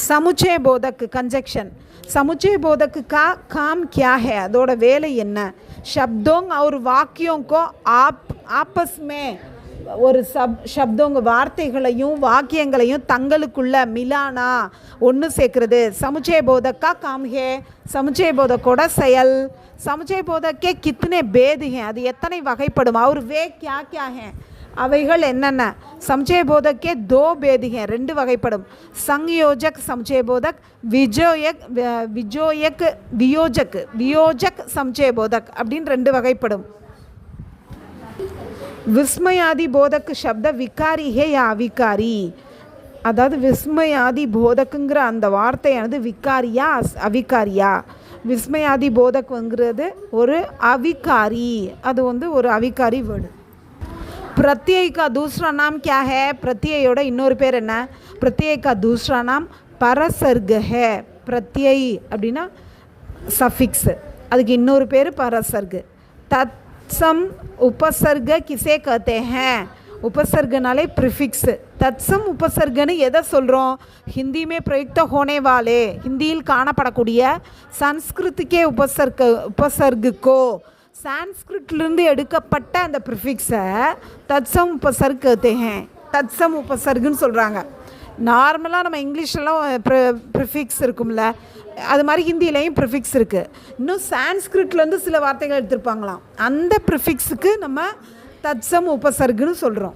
समुच्चय बोधक कंजक्शन, समुच्चय बोधक का काम क्या है, அதோட வேலை என்ன? शब्दों और वाक्यों को आपस में ஒரு சப்தங்க வார்த்தைகளையும் வாக்கியங்களையும் தங்களுக்குள்ள மிலானா ஒன்று சேர்க்கிறது. समुच्चय बोधक का काम है, समुच्चय बोधकोட செயல். समुच्चय बोधक के कितने भेद हैं, அது எத்தனை வகைப்படும், और वे क्या क्या हैं, அவைகள் என்னென்ன? समुच्चय बोधक के दो भेद हैं, ரெண்டு வகைப்படும். संयोजक समुच्चय बोधक, वियोजक समुच्चय बोधक அப்படின்னு ரெண்டு வகைப்படும். विस्मयादि बोधक शब्द विकारी है या अविकारी, அதாவது விஸ்மயாதி போதக்குங்கிற அந்த வார்த்தையானது விகாரியா அவிகாரியா? விஸ்மயாதி போதக்குங்கிறது ஒரு அவிகாரி, அது ஒரு அவிகாரி வேர்டு. प्रत्यय का दूसरा नाम क्या है, प्रत्ययोட இன்னொரு பேர் என்ன? प्रत्यय का दूसरा नाम परसर्ग है. प्रत्यय அப்படின்னா சஃபிக்ஸ், அதுக்கு இன்னொரு பேர் परसर्ग. तत्सम उपसर्ग किसे कहते हैं, उपसर्गनाले प्रीफिक्स. तत्सम उपसर्गன்னு எதை சொல்கிறோம்? हिंदी में प्रयुक्त होने वाले, हिंदीயில் காணப்படக்கூடிய संस्कृत के उपसर्ग को, சான்ஸ்கிரிட்லேருந்து எடுக்கப்பட்ட அந்த ப்ரிஃபிக்ஸை தத்சம் உபசர்க் कहते हैं, தத்சம் உபசர்க்குன்னு சொல்கிறாங்க. நார்மலாக நம்ம இங்கிலீஷ்லாம் ப்ரிஃபிக்ஸ் இருக்கும்ல, அது மாதிரி ஹிந்திலையும் ப்ரிஃபிக்ஸ் இருக்குது. இன்னும் சான்ஸ்கிரிட்லேருந்து சில வார்த்தைகள் எடுத்திருப்பாங்களாம், அந்த ப்ரிஃபிக்ஸுக்கு நம்ம தத்சம் உபசர்க்குன்னு சொல்கிறோம்.